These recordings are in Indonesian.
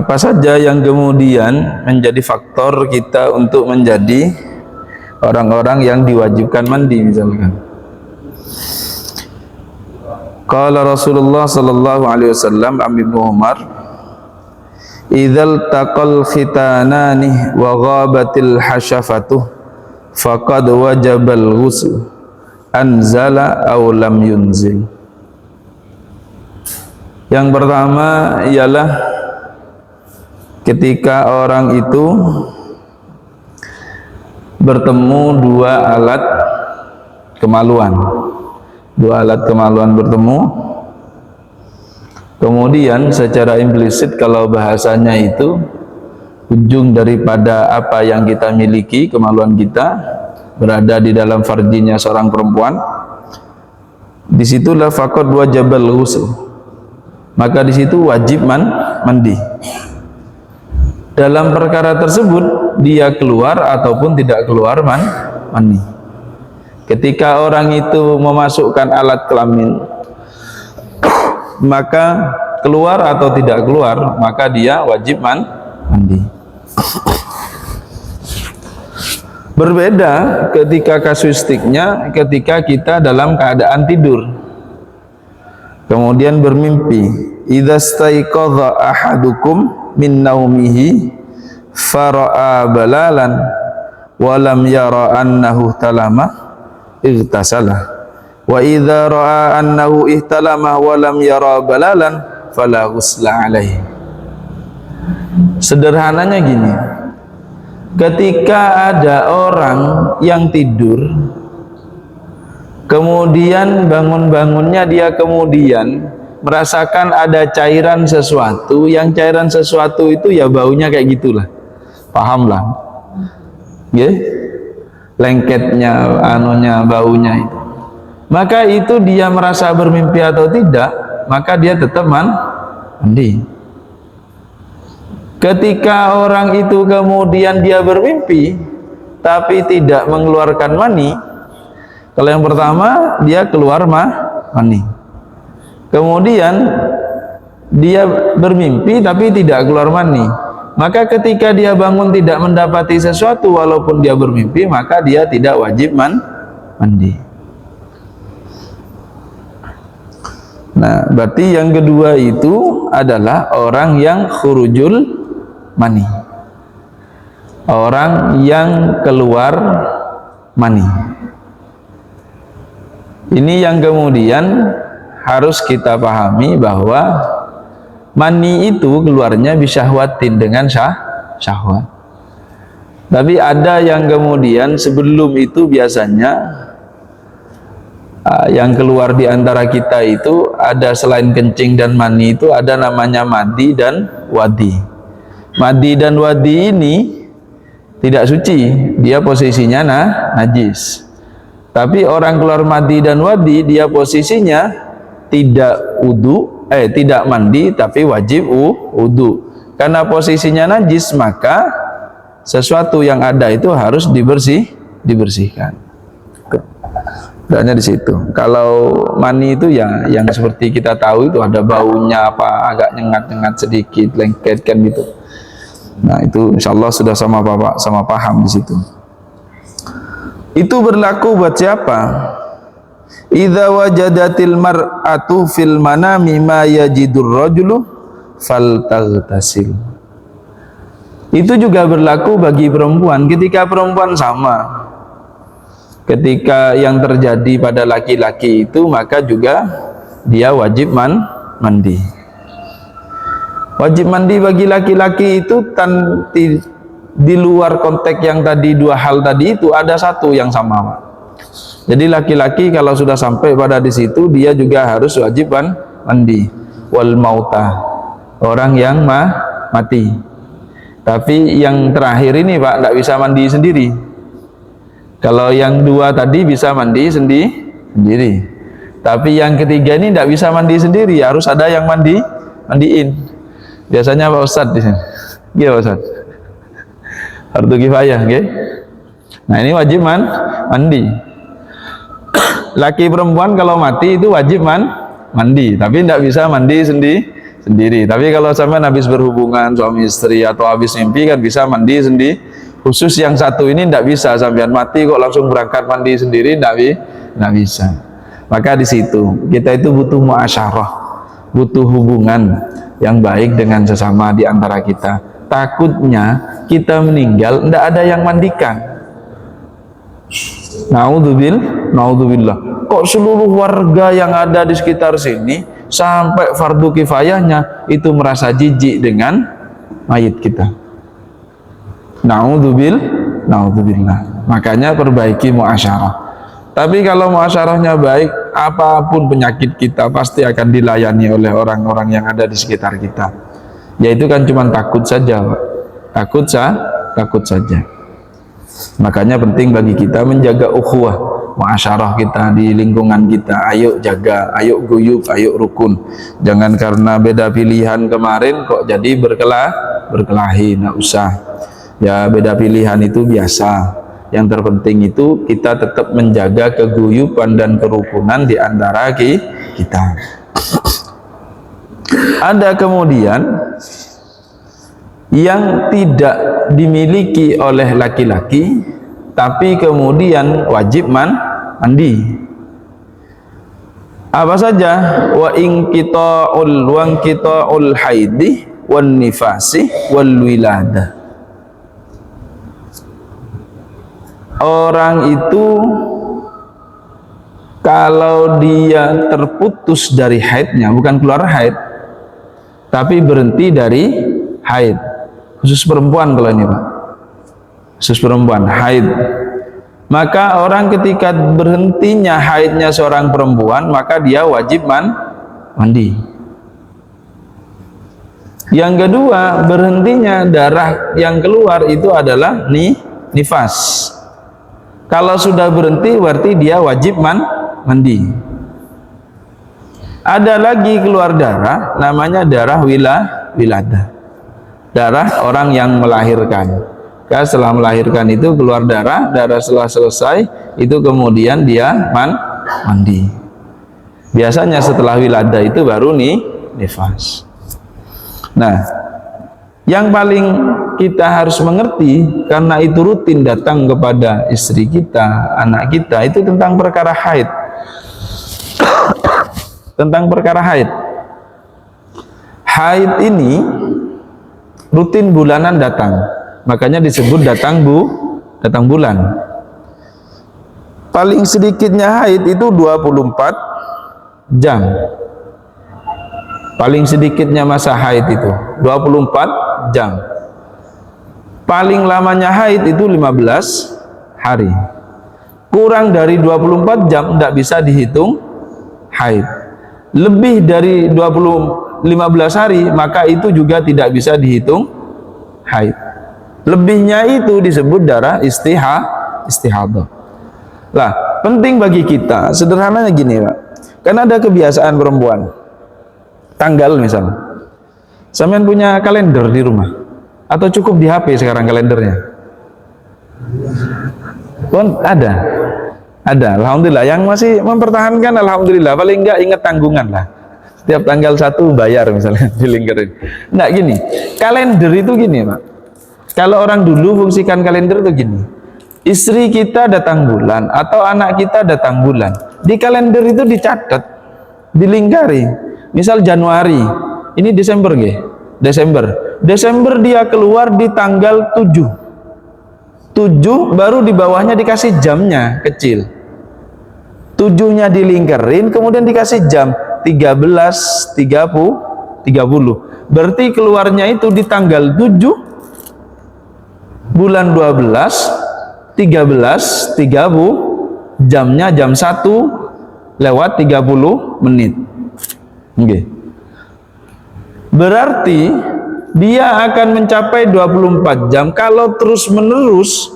Apa saja yang kemudian menjadi faktor kita untuk menjadi orang-orang yang diwajibkan mandi misalkan. Qala Rasulullah sallallahu alaihi wasallam an Ibnu Umar, "Idzal taqal khitanani wa ghabatil hasyafatu faqad wajabal ghusl anzala aw lam yunzil." Yang pertama ialah ketika orang itu bertemu dua alat kemaluan bertemu, kemudian secara implisit kalau bahasanya itu ujung daripada apa yang kita miliki, kemaluan kita berada di dalam farjinya seorang perempuan, disitulah faqad wajabal ghusl, maka disitu wajib mandi. Dalam perkara tersebut dia keluar ataupun tidak keluar mani. Ketika orang itu memasukkan alat kelamin, maka keluar atau tidak keluar, maka dia wajib mandi. Berbeda ketika kasuistiknya ketika kita dalam keadaan tidur kemudian bermimpi. Idza staiqadha ahadukum min naumihi fara'a balalan wa lam yara annahu talama igtasalah, wa idza ra'a annahu ihtalama wa lam yara balalan fala ghusla alaihi. Sederhananya gini, ketika ada orang yang tidur kemudian bangun-bangunnya dia kemudian merasakan ada cairan sesuatu, yang cairan sesuatu itu ya baunya kayak gitulah, pahamlah, yeah? Lengketnya, anunya, baunya itu, maka itu dia merasa bermimpi atau tidak, maka dia tetap mandi. Ketika orang itu kemudian dia bermimpi tapi tidak mengeluarkan mani, kalau yang pertama dia keluar mani, kemudian dia bermimpi tapi tidak keluar mani, maka ketika dia bangun tidak mendapati sesuatu walaupun dia bermimpi, maka dia tidak wajib mandi. Nah, berarti yang kedua itu adalah orang yang khurujul mani, orang yang keluar mani. Ini yang kemudian harus kita pahami bahwa mani itu keluarnya bisyahwatin, dengan syahwat. Tapi ada yang kemudian sebelum itu biasanya yang keluar di antara kita itu ada, selain kencing dan mani itu ada namanya madi dan wadi. Madi dan wadi ini tidak suci, dia posisinya najis. Tapi orang keluar madi dan wadi dia posisinya tidak tidak mandi tapi wajib wudu. Karena posisinya najis, maka sesuatu yang ada itu harus dibersihkan. Adanya di situ. Kalau mani itu ya yang seperti kita tahu itu ada baunya, apa agak nyengat-nyengat sedikit, lengket kan gitu. Nah, itu insyaallah sudah sama Bapak sama paham di situ. Itu berlaku buat siapa? Idza wajadatil mar'atu fil manami ma yajidur rajulu faltaghtasil. Itu juga berlaku bagi perempuan. Ketika perempuan sama, ketika yang terjadi pada laki-laki itu, maka juga dia wajib mandi. Wajib mandi bagi laki-laki itu di luar konteks yang tadi, dua hal tadi itu ada satu yang sama, Pak. Jadi laki-laki kalau sudah sampai pada di situ dia juga harus wajib mandi. Wal mauta, orang yang mati. Tapi yang terakhir ini Pak tidak bisa mandi sendiri. Kalau yang dua tadi bisa mandi sendiri. Tapi yang ketiga ini tidak bisa mandi sendiri, harus ada yang mandiin. Biasanya Pak Ustadz di sini. Iya Pak Ustadz. Fardu kifayah, okay? Nah ini wajib mandi. Laki perempuan kalau mati itu wajib mandi, tapi tidak bisa mandi sendiri. Tapi kalau sampean habis berhubungan suami istri atau habis mimpi kan bisa mandi sendiri. Khusus yang satu ini tidak bisa, sampean mati kok langsung berangkat mandi sendiri, tidak bisa. Maka di situ kita itu butuh muasyarah, butuh hubungan yang baik dengan sesama di antara kita. Takutnya kita meninggal tidak ada yang mandikan. Naudzubillah. Kok seluruh warga yang ada di sekitar sini sampai fardu kifayahnya itu merasa jijik dengan mayit kita. Naudzubillah. Makanya perbaiki muasyarah. Tapi kalau muasyarahnya baik, apapun penyakit kita pasti akan dilayani oleh orang-orang yang ada di sekitar kita. Yaitu kan cuma takut saja, Pak. Takut saja. Makanya penting bagi kita menjaga ukhuwah muasyarah kita di lingkungan kita. Ayo jaga, ayo guyub, ayo rukun. Jangan karena beda pilihan kemarin kok jadi berkelahi, nggak usah. Ya beda pilihan itu biasa. Yang terpenting itu kita tetap menjaga keguyuban dan kerukunan di antara kita. Ada kemudian yang tidak dimiliki oleh laki-laki tapi kemudian wajib mandi. Apa saja? Wa inqita'ul haidi wan nifasi wal wiladah. Orang itu kalau dia terputus dari haidnya, bukan keluar haid tapi berhenti dari haid, khusus perempuan kalau ini Pak, khusus perempuan haid, maka orang ketika berhentinya haidnya seorang perempuan maka dia wajib mandi. Yang kedua, berhentinya darah yang keluar itu adalah nifas. Kalau sudah berhenti berarti dia wajib mandi. Ada lagi keluar darah namanya darah wiladah. Darah orang yang melahirkan. Karena setelah melahirkan itu keluar darah setelah selesai itu kemudian dia mandi. Biasanya setelah wiladah itu baru nifas. Nah, yang paling kita harus mengerti karena itu rutin datang kepada istri kita, anak kita, itu tentang perkara haid. Tentang perkara haid. Haid ini rutin bulanan datang. Makanya disebut datang bulan. Paling sedikitnya haid itu 24 jam. Paling sedikitnya masa haid itu 24 jam. Paling lamanya haid itu 15 hari. Kurang dari 24 jam tidak bisa dihitung haid. Lebih dari 15 hari maka itu juga tidak bisa dihitung haid. Lebihnya itu disebut darah istihadah. Lah, penting bagi kita sederhananya gini Pak. Karena ada kebiasaan perempuan. Tanggal misalnya. Sampean punya kalender di rumah atau cukup di HP sekarang kalendernya? Pun ada. Alhamdulillah. Yang masih mempertahankan alhamdulillah, paling enggak ingat tanggungan lah. Setiap tanggal 1 bayar misalnya dilingkarin. Enggak gini. Kalender itu gini, Pak. Kalau orang dulu fungsikan kalender itu gini. Istri kita datang bulan atau anak kita datang bulan. Di kalender itu dicatat, dilingkari. Misal Januari, ini Desember nggih? Desember dia keluar di tanggal 7 baru di bawahnya dikasih jamnya kecil. 7-nya dilingkarin kemudian dikasih jam 13.30. Berarti keluarnya itu di tanggal 7 bulan 12 13.30, jamnya jam 1:30. Okay. Berarti dia akan mencapai 24 jam kalau terus menerus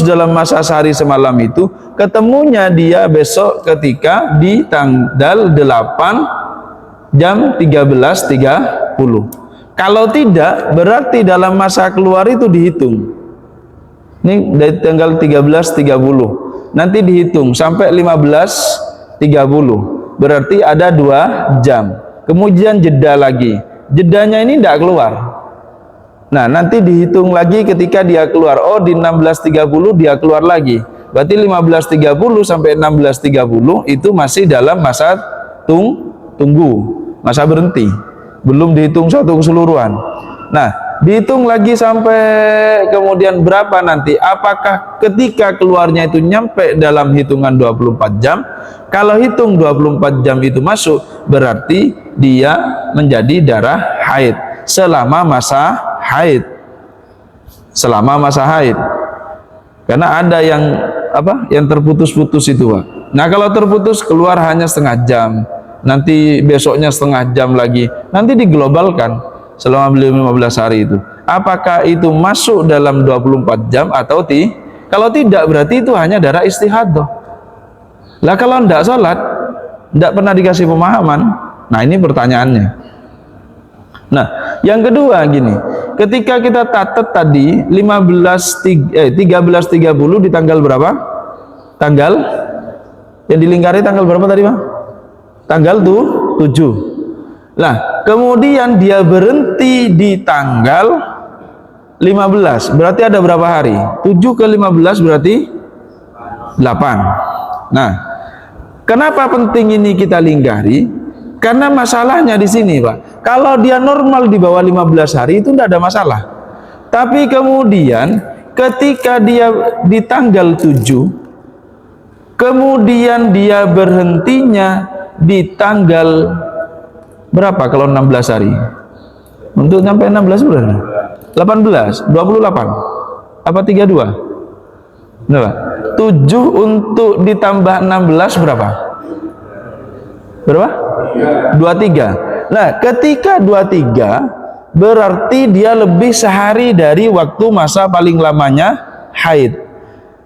dalam masa sehari semalam itu, ketemunya dia besok ketika di tanggal 8 jam 13.30. Kalau tidak, berarti dalam masa keluar itu dihitung. Ini dari tanggal 13.30 nanti dihitung sampai 15.30, berarti ada 2 jam. kemudian jeda lagi, jedanya ini tidak keluar. Nah, nanti dihitung lagi ketika dia keluar. Oh, di 16.30 dia keluar lagi. Berarti 15.30 sampai 16.30 itu masih dalam masa tunggu, masa berhenti. Belum dihitung satu keseluruhan. Nah, dihitung lagi sampai kemudian berapa nanti? Apakah ketika keluarnya itu nyampe dalam hitungan 24 jam? Kalau hitung 24 jam itu masuk, berarti dia menjadi darah haid selama masa haid. Selama masa haid. Karena ada yang terputus-putus itu, Pak. Nah, kalau terputus keluar hanya setengah jam, nanti besoknya setengah jam lagi, nanti diglobalkan selama beliau 15 hari itu. Apakah itu masuk dalam 24 jam atau kalau tidak, berarti itu hanya darah istihadah. Lah kalau tidak sholat, tidak pernah dikasih pemahaman. Nah, ini pertanyaannya. Nah, yang kedua gini, ketika kita catat tadi 13.30 di tanggal berapa? Tanggal yang dilingkari tanggal berapa tadi, Pak? Tanggal 7. Nah, kemudian dia berhenti di tanggal 15. Berarti ada berapa hari? 7 ke 15 berarti 8. Nah, kenapa penting ini kita lingkari? Karena masalahnya di sini, Pak. Kalau dia normal di bawah 15 hari itu tidak ada masalah. Tapi kemudian ketika dia di tanggal 7, kemudian dia berhentinya di tanggal berapa kalau 16 hari? Untuk sampai 16 bulan? 18, 28. Apa 32? Berapa? 7 untuk ditambah 16 berapa? Berapa? 23. Nah, ketika 23 berarti dia lebih sehari dari waktu masa paling lamanya haid.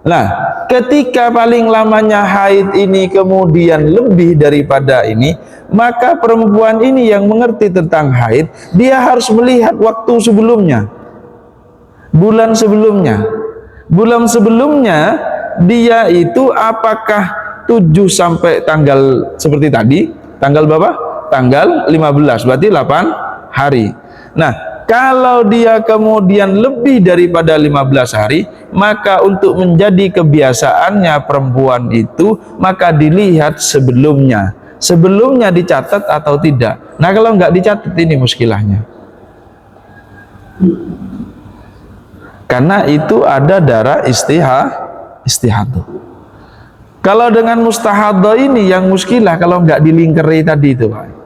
Nah, ketika paling lamanya haid ini kemudian lebih daripada ini, maka perempuan ini yang mengerti tentang haid, dia harus melihat waktu sebelumnya, bulan sebelumnya. Bulan sebelumnya dia itu apakah 7 sampai tanggal seperti tadi, tanggal berapa? Tanggal 15, berarti 8 hari. Nah, kalau dia kemudian lebih daripada 15 hari, maka untuk menjadi kebiasaannya perempuan itu, maka dilihat sebelumnya. Sebelumnya dicatat atau tidak. Nah, kalau nggak dicatat ini muskilahnya. Karena itu ada darah istihadah. Kalau dengan mustahadah ini yang muskilah kalau nggak dilingkari tadi itu, Pak.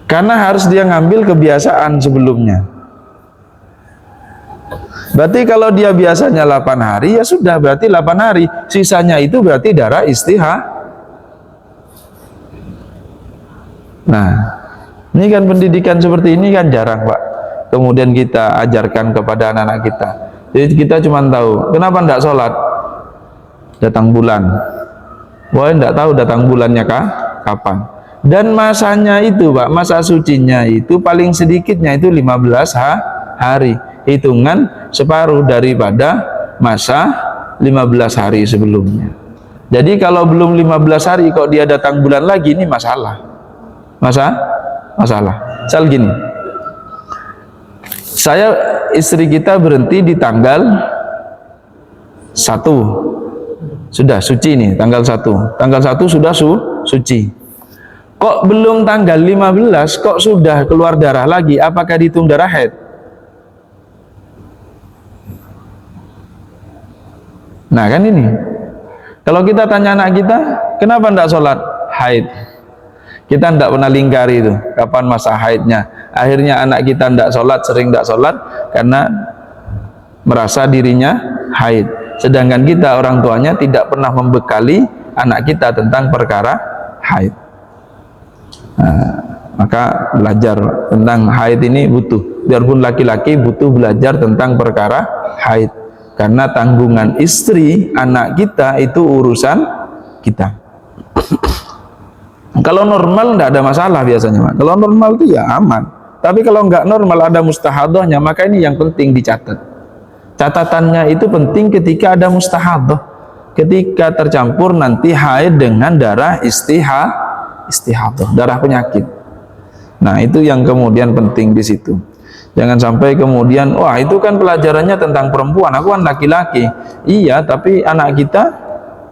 Karena harus dia ngambil kebiasaan sebelumnya. Berarti kalau dia biasanya 8 hari, ya sudah berarti 8 hari. Sisanya itu berarti darah Nah, ini kan pendidikan seperti ini kan jarang, Pak. Kemudian kita ajarkan kepada anak-anak kita. Jadi kita cuma tahu, kenapa tidak sholat? Datang bulan. Wah, tidak tahu datang bulannya kapan. Dan masanya itu, Pak, masa sucinya itu paling sedikitnya itu 15 hari. Hitungan separuh daripada masa 15 hari sebelumnya. Jadi kalau belum 15 hari kok dia datang bulan lagi, ini masalah. Masalah. Misal gini. Istri kita berhenti di tanggal 1. Sudah suci nih, tanggal 1. Tanggal 1 sudah suci. Kok belum tanggal 15 kok sudah keluar darah lagi? Apakah dihitung darah haid? Nah, kan ini. Kalau kita tanya anak kita, kenapa tidak sholat? Haid. Kita tidak pernah lingkari itu, kapan masa haidnya. Akhirnya anak kita tidak sholat, sering tidak sholat karena merasa dirinya haid. Sedangkan kita orang tuanya tidak pernah membekali anak kita tentang perkara haid. Nah, maka belajar tentang haid ini butuh. Biarpun laki-laki butuh belajar tentang perkara haid. Karena tanggungan istri anak kita itu urusan kita. Kalau normal tidak ada masalah biasanya, Pak. Kalau normal itu ya aman. Tapi kalau nggak normal ada mustahadahnya, maka ini yang penting dicatat. Catatannya itu penting ketika ada mustahadah, ketika tercampur nanti haid dengan darah istihadah, darah penyakit. Nah, itu yang kemudian penting di situ. Jangan sampai kemudian, wah itu kan pelajarannya tentang perempuan, aku kan laki-laki. Iya, tapi anak kita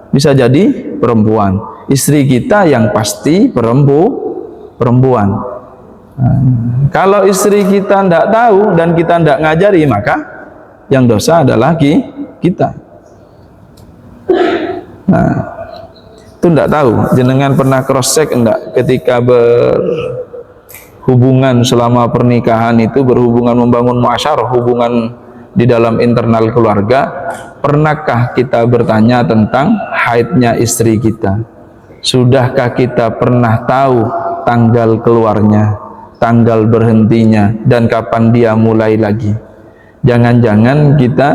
bisa jadi perempuan, istri kita yang pasti perempuan. Nah, kalau istri kita tidak tahu dan kita tidak ngajari, maka yang dosa adalah kita. Nah, itu tidak tahu. Jenengan pernah cross check enggak ketika berhubungan selama pernikahan itu, berhubungan membangun muasyarah, hubungan di dalam internal keluarga, pernahkah kita bertanya tentang haidnya istri kita? Sudahkah kita pernah tahu tanggal keluarnya, tanggal berhentinya, dan kapan dia mulai lagi? Jangan-jangan kita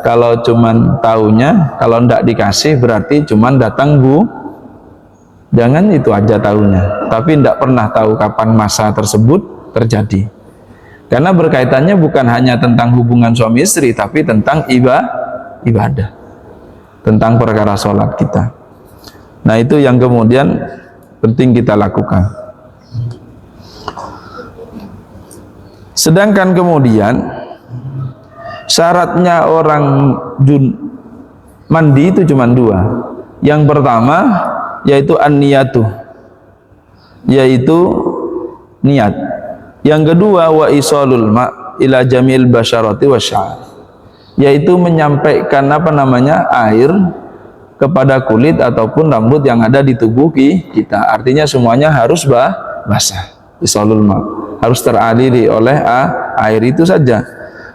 kalau cuman taunya, kalau ndak dikasih berarti cuman datang bu. Jangan itu aja tahunya, tapi ndak pernah tahu kapan masa tersebut terjadi. Karena berkaitannya bukan hanya tentang hubungan suami istri, tapi tentang ibadah, tentang perkara sholat kita. Nah, itu yang kemudian penting kita lakukan. Sedangkan kemudian syaratnya orang mandi itu cuma dua. Yang pertama yaitu an-niyatu, yaitu niat. Yang kedua wa isalul ma ila jamil basyarati wasya'ar, yaitu menyampaikan air kepada kulit ataupun rambut yang ada di tubuh kita. Artinya semuanya harus basah. Isalul ma harus teraliri oleh air itu saja.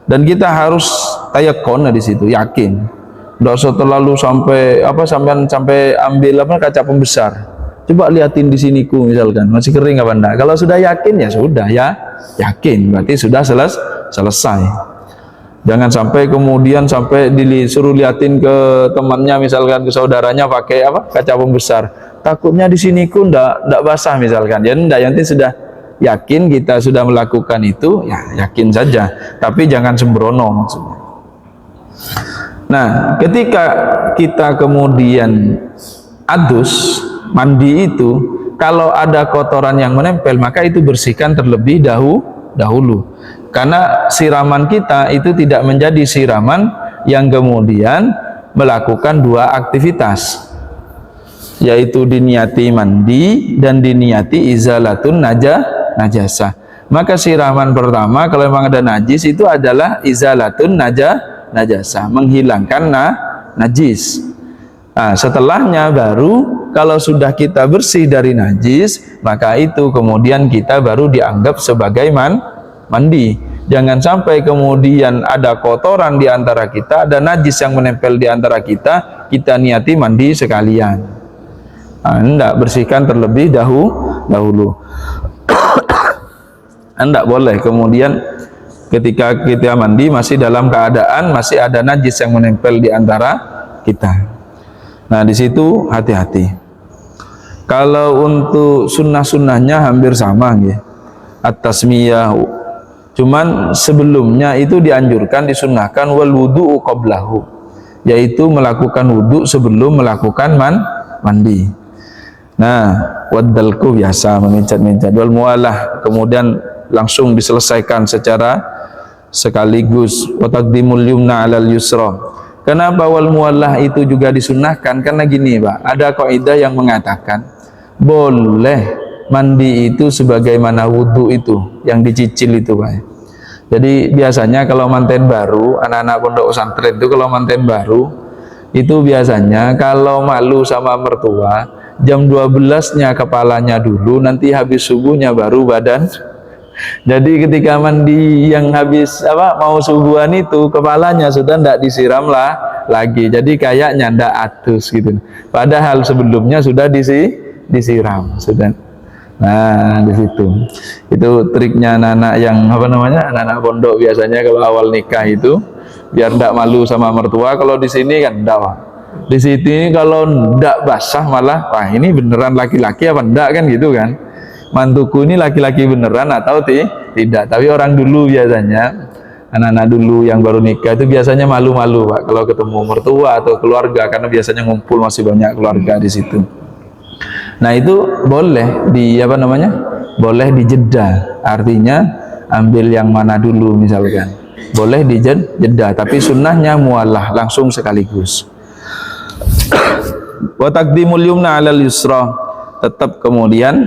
Dan kita harus tayakon di situ, yakin. Tidak usah terlalu sampai ambil kaca pembesar. Coba liatin di siniku misalkan, masih kering apa enggak? Kalau sudah yakin ya sudah ya, yakin berarti sudah selesai. Jangan sampai kemudian disuruh liatin ke temannya misalkan, ke saudaranya pakai kaca pembesar. Takutnya di siniku enggak basah misalkan. Ya enggak, yang penting sudah yakin kita sudah melakukan itu, ya yakin saja, tapi jangan sembrono maksudnya. Nah, ketika kita kemudian adus, mandi itu, kalau ada kotoran yang menempel, maka itu bersihkan terlebih dahulu. Karena siraman kita itu tidak menjadi siraman yang kemudian melakukan dua aktivitas, yaitu diniati mandi dan diniati izalatun najasah. Maka siraman pertama kalau memang ada najis itu adalah izalatun najasah, menghilangkan najis. Nah, setelahnya baru kalau sudah kita bersih dari najis, maka itu kemudian kita baru dianggap sebagai mandi. Jangan sampai kemudian ada kotoran di antara kita, ada najis yang menempel di antara kita niati mandi sekalian. Hendak bersihkan terlebih dahulu. Hendak boleh kemudian ketika kita mandi masih dalam keadaan masih ada najis yang menempel di antara kita. Nah, di situ hati-hati. Kalau untuk sunnah-sunnahnya hampir sama ya. At-tasmiyah. Cuman sebelumnya itu dianjurkan, disunnahkan wal wudu'u qablahu, yaitu melakukan wudu sebelum melakukan mandi. Nah, waddalku biasa memincat-mincat, wal mualah kemudian langsung diselesaikan secara sekaligus, wa taqdimul yumna 'alal yusra. Kenapa wal muallah itu juga disunnahkan? Karena gini Pak, ada kaidah yang mengatakan boleh mandi itu sebagaimana wudu itu yang dicicil itu Pak. Jadi biasanya kalau manten baru, anak-anak pondok pesantren itu kalau manten baru itu biasanya kalau malu sama mertua jam 12-nya kepalanya dulu, nanti habis subuhnya baru badan. Jadi ketika mandi yang habis mau subuhan itu kepalanya sudah tidak disiram lagi. Jadi kayaknya tidak atus gitu. Padahal sebelumnya sudah disiram sudah. Nah, di situ. Itu triknya anak-anak yang anak-anak pondok biasanya kalau awal nikah itu biar tidak malu sama mertua. Kalau di sini kan tidak. Di sini kalau tidak basah malah wah ini beneran laki-laki apa enggak kan gitu kan. Mantuku ini laki-laki beneran atau tidak. Tapi orang dulu biasanya, anak-anak dulu yang baru nikah itu biasanya malu-malu Pak kalau ketemu mertua atau keluarga, karena biasanya ngumpul masih banyak keluarga di situ. Nah itu boleh di apa namanya? Boleh dijeda. Artinya ambil yang mana dulu misalkan. Boleh dijeda, tapi sunnahnya mualah langsung sekaligus. Wa taqdimul yumna 'alal yusra, tetap kemudian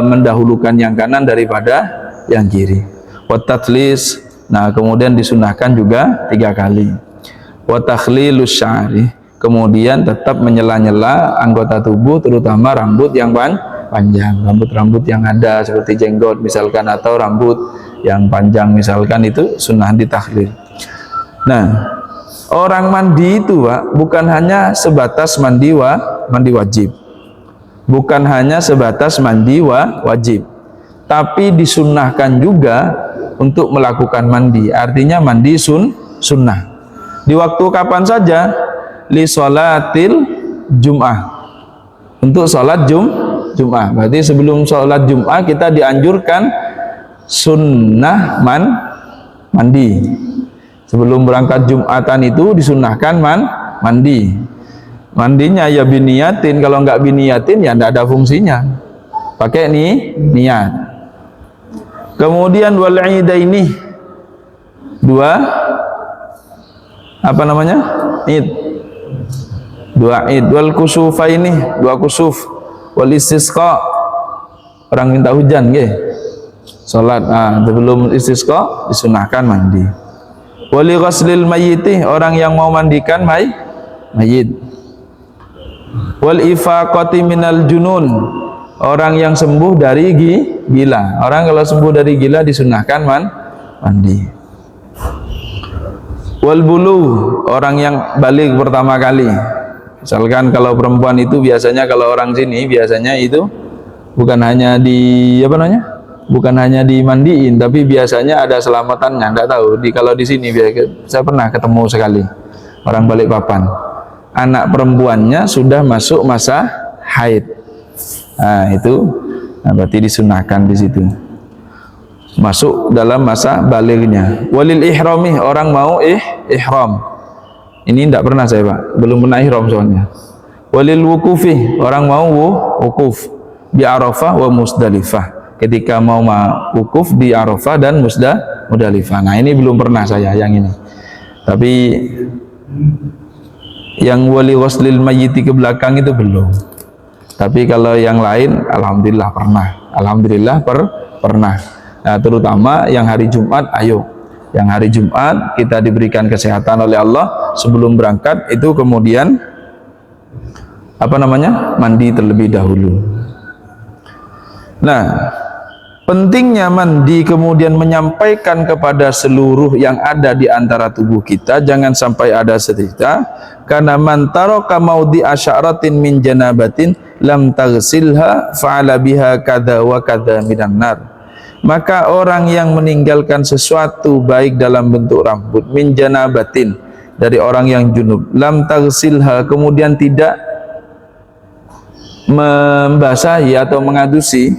mendahulukan yang kanan daripada yang kiri. Wa tatlis, nah kemudian disunahkan juga 3 kali. Wa takhlilus sya'ri, kemudian tetap menyela-nyela anggota tubuh terutama rambut yang panjang, rambut-rambut yang ada seperti jenggot misalkan atau rambut yang panjang misalkan, itu sunnah ditakhlil. Nah, orang mandi itu Pak, bukan hanya sebatas mandi wajib, bukan hanya sebatas mandi wajib, tapi disunnahkan juga untuk melakukan mandi, artinya mandi sunnah di waktu kapan saja, li sholatil jum'ah, untuk sholat Jum'ah. Berarti sebelum sholat Jum'ah kita dianjurkan sunnah mandi. Sebelum berangkat Jum'atan itu disunnahkan mandi. Mandinya ya biniyatin, kalau nggak biniyatin ya nggak ada fungsinya. Pakai niat. Kemudian wal idaini, 2 apa namanya? Id. 2 id, wal kusufaini, 2 kusuf, wal istisqa, orang minta hujan nggih. Salat sebelum istisqa disunahkan mandi. Wali ghuslil mayyiti, orang yang mau mandikan mayit. Wal ifaqati minal junun, orang yang sembuh dari gila. Orang kalau sembuh dari gila disunahkan mandi. Wal bulu, orang yang balik pertama kali. Misalkan kalau perempuan itu biasanya, kalau orang sini biasanya itu bukan hanya bukan hanya dimandiin, tapi biasanya ada selamatannya. Enggak tahu kalau di sini saya pernah ketemu sekali orang Balikpapan, anak perempuannya sudah masuk masa haid. Nah itu berarti disunahkan di situ, masuk dalam masa balignya. Walil ihrami, orang mau ihram. Ini tidak pernah saya Pak, belum pernah ihram soalnya. Walil wukufi, orang mau wukuf di Arafah wa Musdalifah, ketika mau wukuf di Arafah dan Musdalifah. Nah ini belum pernah saya yang ini, tapi yang wali ghuslil mayyiti ke belakang itu belum. Tapi kalau yang lain alhamdulillah pernah. Nah, terutama yang hari Jumat, ayo yang hari Jumat kita diberikan kesehatan oleh Allah, sebelum berangkat itu kemudian mandi terlebih dahulu. Nah, pentingnya mandi kemudian menyampaikan kepada seluruh yang ada di antara tubuh kita, jangan sampai ada sisa, karena man taraka maudi asyaratin min janabatin lam taghsilha fa'ala biha kadza wa kadza minan nar. Maka orang yang meninggalkan sesuatu baik dalam bentuk rambut min janabatin, dari orang yang junub, lam taghsilha, kemudian tidak membasahi atau mengadusi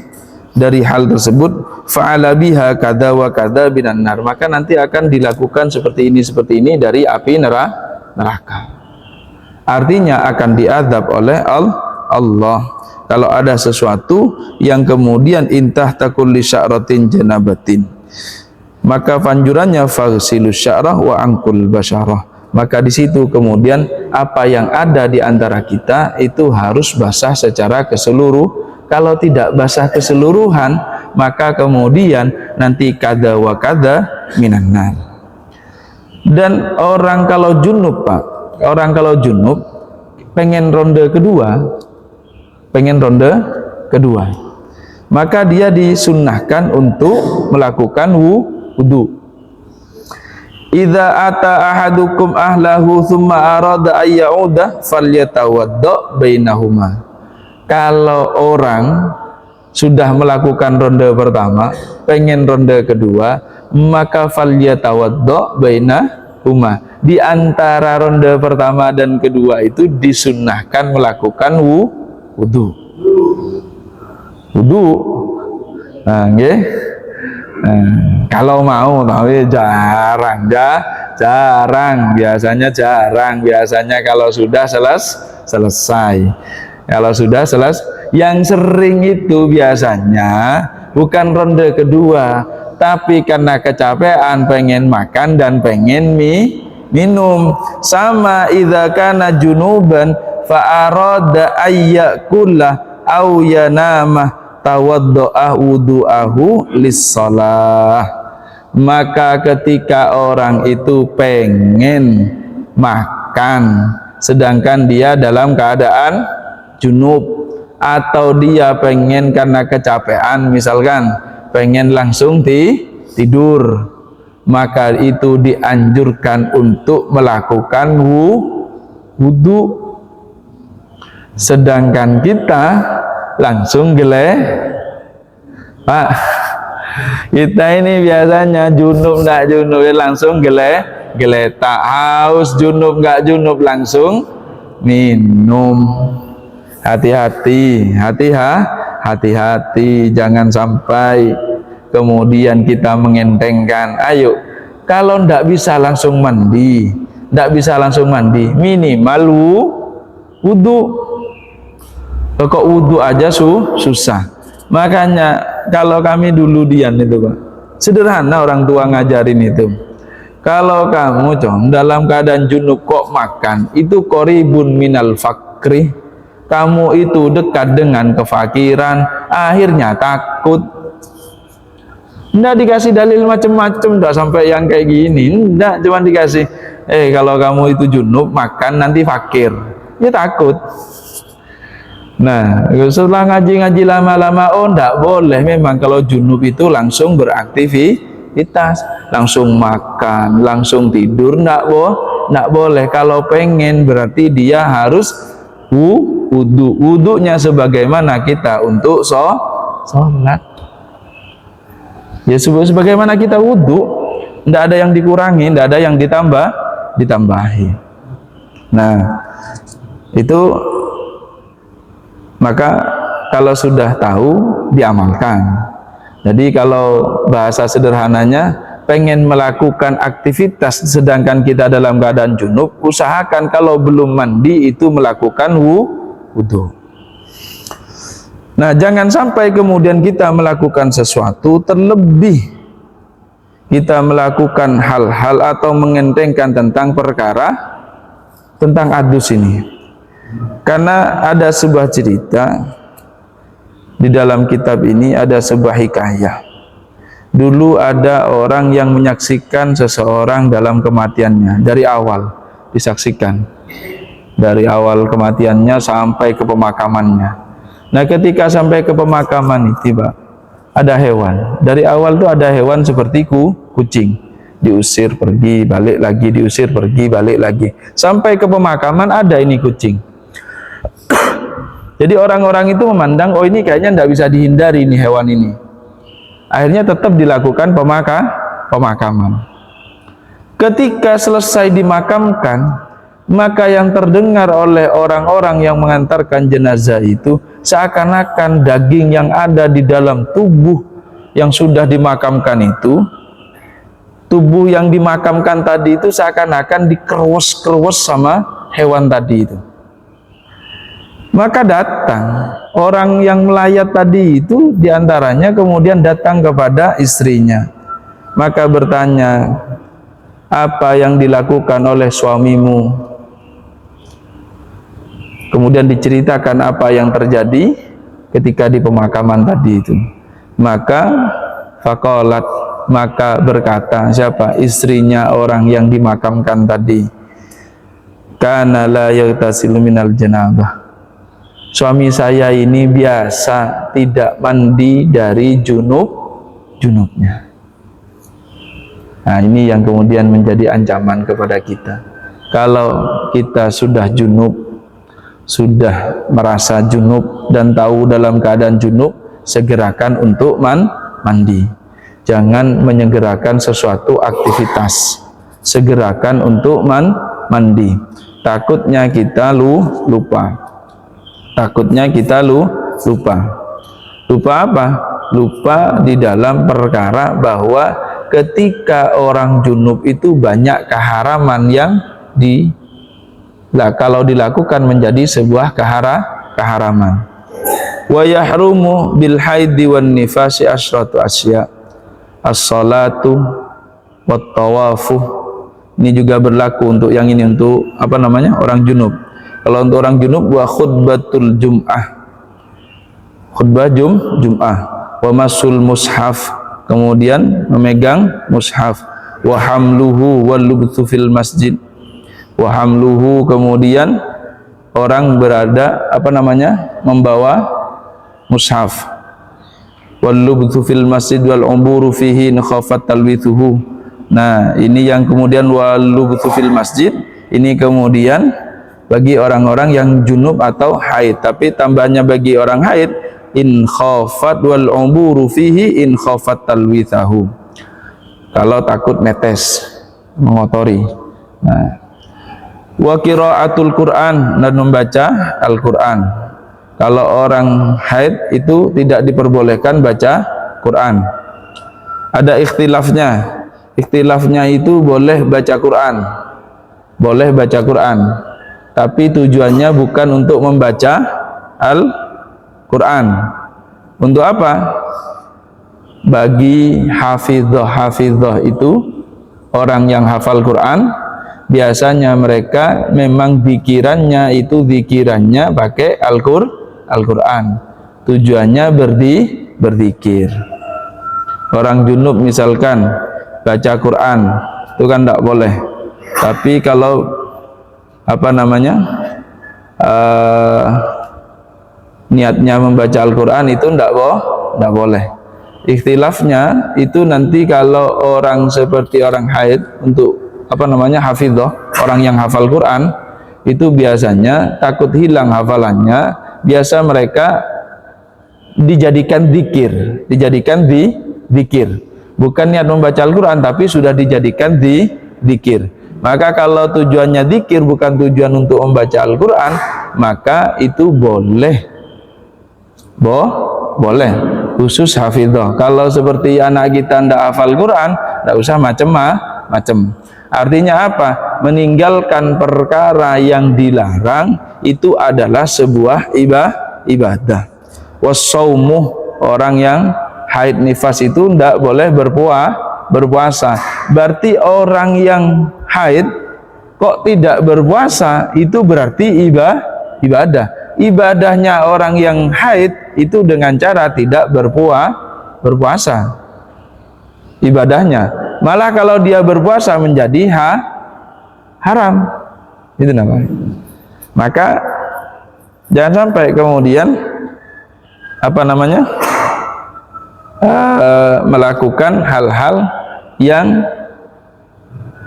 dari hal tersebut, fa'ala biha kadza wa kadza minan nar, maka nanti akan dilakukan seperti ini dari api neraka. Artinya akan diazab oleh Allah kalau ada sesuatu yang kemudian intah takul li sya'ratin janabatin, maka panjurannya faghsilus sya'rah wa angkul basyarah, maka di situ kemudian apa yang ada di antara kita itu harus basah secara keseluruhan. Kalau tidak basah keseluruhan, maka kemudian nanti kada wa kada minan nar. Dan orang kalau junub Pak, orang kalau junub pengen ronde kedua, maka dia disunnahkan untuk melakukan wudu. Idza ata ahadukum ahlahu thumma arada ay ya'uda falyatawadda bainahuma. Kalau orang sudah melakukan ronde pertama, pengen ronde kedua, maka falyatawadda bainahuma. Di antara ronde pertama dan kedua itu disunnahkan melakukan wudu. Nah, nggih. Kalau mau, tapi jarang, biasanya jarang. Biasanya kalau sudah selesai. Kalau sudah selesai, yang sering itu biasanya bukan ronde kedua, tapi karena kecapean pengen makan dan pengen minum. Sama idza kana junuban fa arada ayyakula aw yanama tawaddaa wudu'ahu lis-shalah. Maka ketika orang itu pengen makan sedangkan dia dalam keadaan junub, atau dia pengen karena kecapean, misalkan pengen langsung tidur, maka itu dianjurkan untuk melakukan wudu. Sedangkan kita langsung Pak, kita ini biasanya junub nggak junub langsung geletak, haus junub nggak junub langsung minum. Hati-hati, hati-hati, jangan sampai kemudian kita mengentengkan. Ayo, kalau ndak bisa langsung mandi, minimal wudu. Kok wudu aja susah. Makanya kalau kami dulu dian itu Pak, sederhana orang tua ngajarin itu. Kalau kamu dalam keadaan junub kok makan, itu qoribun minal fakri, kamu itu dekat dengan kefakiran, akhirnya takut. Nggak dikasih dalil macam-macam, nggak sampai yang kayak gini, nggak, cuma dikasih kalau kamu itu junub makan nanti fakir, ya takut. Nah, setelah ngaji-ngaji lama-lama, oh ndak boleh memang kalau junub itu langsung beraktivitas, langsung makan, langsung tidur, ndak boleh. Kalau pengen berarti dia harus wudunya sebagaimana kita untuk sholat. Ya sebagaimana kita wudu, ndak ada yang dikurangi, ndak ada yang ditambahi. Nah, itu maka kalau sudah tahu diamalkan. Jadi kalau bahasa sederhananya, pengen melakukan aktivitas sedangkan kita dalam keadaan junub, usahakan kalau belum mandi itu melakukan wudu. Nah, jangan sampai kemudian kita melakukan sesuatu, terlebih kita melakukan hal-hal atau mengentengkan tentang perkara tentang adus ini. Karena ada sebuah cerita di dalam kitab ini, ada sebuah hikayah. Dulu ada orang yang menyaksikan seseorang dalam kematiannya, dari awal disaksikan, dari awal kematiannya sampai ke pemakamannya. Nah, ketika sampai ke pemakaman itu tiba, ada hewan. Dari awal itu ada hewan seperti kucing, diusir pergi balik lagi, diusir pergi balik lagi, sampai ke pemakaman ada ini kucing. Jadi orang-orang itu memandang, oh ini kayaknya tidak bisa dihindari ini hewan ini. Akhirnya tetap dilakukan pemakaman. Ketika selesai dimakamkan, maka yang terdengar oleh orang-orang yang mengantarkan jenazah itu seakan-akan daging yang ada di dalam tubuh yang sudah dimakamkan itu, tubuh yang dimakamkan tadi itu seakan-akan dikerus-kerus sama hewan tadi itu. Maka datang orang yang melayat tadi itu, diantaranya kemudian datang kepada istrinya, maka bertanya, apa yang dilakukan oleh suamimu? Kemudian diceritakan apa yang terjadi ketika di pemakaman tadi itu. Maka faqalat, maka berkata siapa? Istrinya orang yang dimakamkan tadi, kana la yaghtasilu minal janabah, suami saya ini biasa tidak mandi dari junubnya. Nah, ini yang kemudian menjadi ancaman kepada kita. Kalau kita sudah junub, sudah merasa junub dan tahu dalam keadaan junub, segerakan untuk mandi. Jangan menyegerakan sesuatu aktivitas, segerakan untuk mandi. Takutnya kita lupa. Takutnya kita lupa. Lupa apa? Lupa di dalam perkara bahwa ketika orang junub itu banyak keharaman yang kalau dilakukan menjadi sebuah keharaman. Wa yahrumu bil haidi wan nifasi asyratu asya, as-salatu wat tawafu. Ini juga berlaku untuk yang ini, untuk apa namanya, orang junub. Kalau untuk orang junub, wa khutbatul jum'ah, khutbah jum'ah, wa masul mushaf, kemudian memegang mushaf, wa hamluhu wal lubthu fil masjid, wa hamluhu, kemudian orang berada apa namanya, membawa mushaf, wal lubthu fil masjid wal umburu fihi nakhafat talwithuhu. Nah, ini yang kemudian wal lubthu fil masjid, ini kemudian bagi orang-orang yang junub atau haid. Tapi tambahannya bagi orang haid, in khafat wal umburu fihi in khafat talwithahu, kalau takut netes, mengotori. Nah, wa qiraatul Quran, dan membaca Al-Quran. Kalau orang haid itu tidak diperbolehkan baca Quran. Ada ikhtilafnya. Ikhtilafnya itu boleh baca Quran, boleh baca Quran, tapi tujuannya bukan untuk membaca Al-Quran. Untuk apa? Bagi hafidhah itu orang yang hafal Quran, biasanya mereka memang pikirannya itu pikirannya pakai Al-Quran. Tujuannya berzikir. Orang junub misalkan baca Quran itu kan tidak boleh. Tapi kalau apa namanya, niatnya membaca Al-Quran itu tidak boleh. Ikhtilafnya itu nanti kalau orang seperti orang haid, untuk apa namanya, hafidhah, orang yang hafal Quran, itu biasanya takut hilang hafalannya, biasa mereka dijadikan zikir, zikir. Bukan niat membaca Al-Quran, tapi sudah dijadikan zikir. Maka kalau tujuannya zikir, bukan tujuan untuk membaca Al-Quran, maka itu boleh. Boleh, khusus hafidhah. Kalau seperti anak kita tidak hafal Quran, tidak usah macem-macem. Artinya apa? Meninggalkan perkara yang dilarang itu adalah sebuah ibadah. Wassaumu, orang yang haid nifas itu tidak boleh berpuasa. Berarti orang yang haid kok tidak berpuasa, itu berarti ibadah. Ibadahnya orang yang haid itu dengan cara tidak berpuasa. Ibadahnya. Malah kalau dia berpuasa menjadi haram. Itu namanya. Maka jangan sampai kemudian apa namanya, melakukan hal-hal yang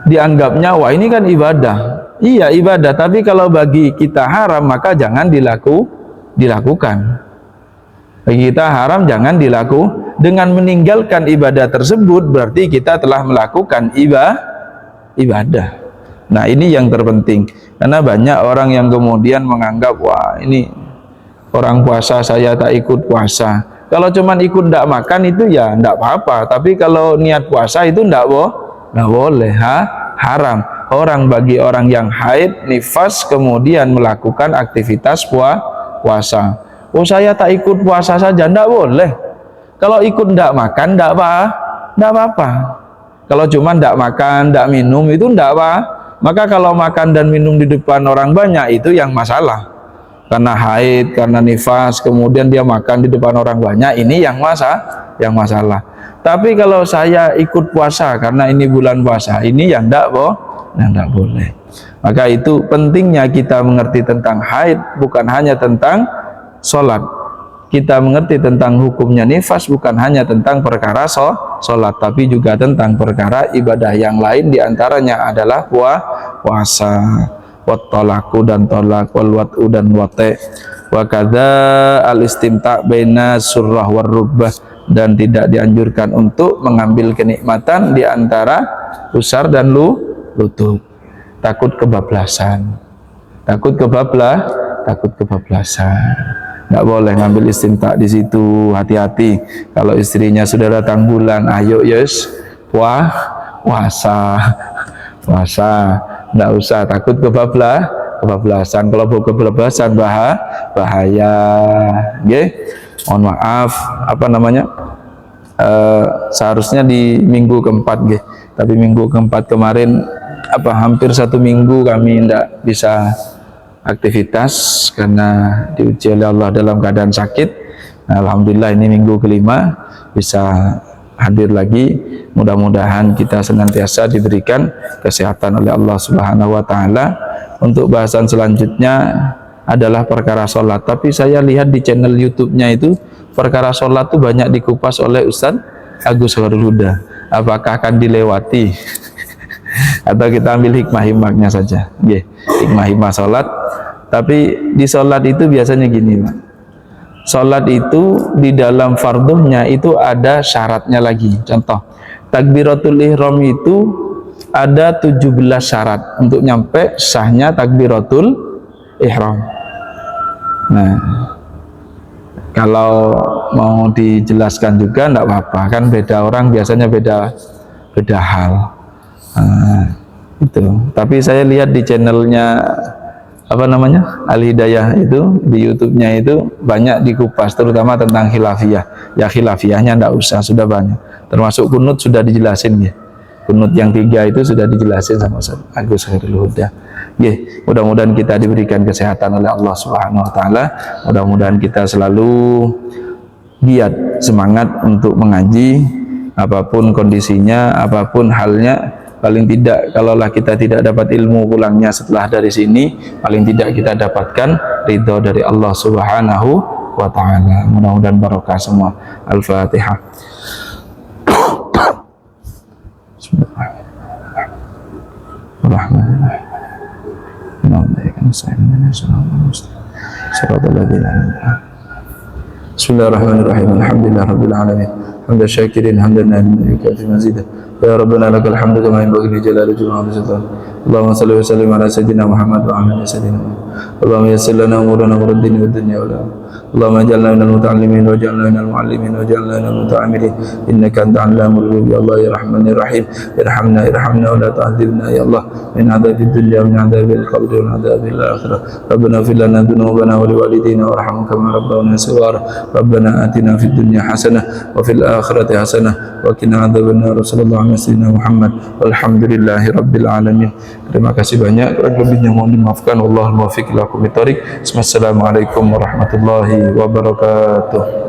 dianggapnya wah ini kan ibadah. Iya ibadah, tapi kalau bagi kita haram maka jangan dilakukan. Bagi kita haram jangan dilakukan. Dengan meninggalkan ibadah tersebut berarti kita telah melakukan ibadah. Nah, ini yang terpenting. Karena banyak orang yang kemudian menganggap wah ini orang puasa saya tak ikut puasa. Kalau cuman ikut tidak makan itu ya tidak apa-apa, tapi kalau niat puasa itu tidak boleh, haram. Bagi orang yang haid nifas kemudian melakukan aktivitas puasa. Oh saya tak ikut puasa saja, tidak boleh. Kalau ikut tidak makan tidak apa-apa. Kalau cuma tidak makan, tidak minum itu tidak apa. Maka kalau makan dan minum di depan orang banyak itu yang masalah. Karena haid, karena nifas, kemudian dia makan di depan orang banyak, ini yang masalah. Tapi kalau saya ikut puasa karena ini bulan puasa, ini yang tidak boleh. Maka itu pentingnya kita mengerti tentang haid, bukan hanya tentang sholat. Kita mengerti tentang hukumnya nifas, bukan hanya tentang perkara sholat, tapi juga tentang perkara ibadah yang lain, diantaranya adalah puasa. Wattolaku dan tolak, wal wat'u dan wate, wa kadza al istimta' baina surrah war rubbah, dan tidak dianjurkan untuk mengambil kenikmatan di antara pusar dan lutut. Takut kebablasan. Nggak boleh ngambil istimta' di situ, hati-hati. Kalau istrinya sudah datang bulan, ayo yes, puasa. Nggak usah takut kebablasan. Kalau kebablasan bahaya. Nggih. Mohon maaf, apa namanya? Seharusnya di minggu keempat nggih. Tapi minggu keempat kemarin hampir 1 minggu kami tidak bisa aktivitas karena diuji oleh Allah dalam keadaan sakit. Nah, alhamdulillah ini minggu kelima bisa hadir lagi. Mudah-mudahan kita senantiasa diberikan kesehatan oleh Allah Subhanahu wa taala. Untuk bahasan selanjutnya adalah perkara sholat, tapi saya lihat di channel YouTube-nya itu perkara sholat itu banyak dikupas oleh Ustadz Agus Khairul Huda. Apakah akan dilewati atau kita ambil hikmah-hikmahnya saja? Hikmah-hikmah sholat. Tapi di sholat itu biasanya gini, Pak. Sholat itu di dalam farduhnya itu ada syaratnya lagi. Contoh, takbiratul ihram itu ada 17 syarat untuk nyampe sahnya takbiratul ihram. Nah, kalau mau dijelaskan juga enggak apa-apa, kan beda orang biasanya beda hal. Itu. Tapi saya lihat di channelnya Al Hidayah itu, di YouTube-nya itu banyak dikupas, terutama tentang khilafiyah. Ya khilafiyahnya enggak usah, sudah banyak. Termasuk kunut sudah dijelasin ya. Kunut yang 3 itu sudah dijelasin sama Ustaz Agus Khairul Huda. Mudah-mudahan kita diberikan kesehatan oleh Allah Subhanahu wa taala. Mudah-mudahan kita selalu giat, semangat untuk mengaji apapun kondisinya, apapun halnya. Paling tidak kalaulah kita tidak dapat ilmu pulangnya setelah dari sini, paling tidak kita dapatkan ridho dari Allah Subhanahu wa taala. Mudah-mudahan barokah semua. Al-Fatihah. Bismillahirrahmanirrahim. Bismillahirrahmanirrahim. Alhamdulillah rabbil alamin. Hamdan syakirin hamdan nabiyyina kafi mazidah. Ya Rabbana lakal hamdu kama yanbaghi li jalali wajhika wa sultan. Allahumma salli wa sallim ala sayyidina Muhammad wa ala ali sayyidina Muhammad. Allahumma yassir lana umurana wa raddina wa dunya wa Allahumma ij'alna minal muta'allimin waj'alna minal mu'allimin waj'alna minal muta'amilin. Innaka anta 'allamul ghuyub ya Allah ya Rahmanir Rahim. Irhamna wa la tu'adzibna ya Allah. Min 'adzabil dunya wa min 'adzabil qabri wa min 'adzabil akhirah. Rabbana ighfir lana dhunubana wa liwalidayna warhamhum kama rabbawna shighara. Rabbana atina fid dunya hasanah wa fil akhirati hasanah wa qina 'adzabannar. Sallallahu alaihi wasallam Muhammad. Walhamdulillahi rabbil alamin. Terima kasih banyak, kurang lebihnya mohon dimaafkan. Wallahul muwaffiq ila aqwamit thoriq. Wassalamualaikum warahmatullahi wabarakatuh.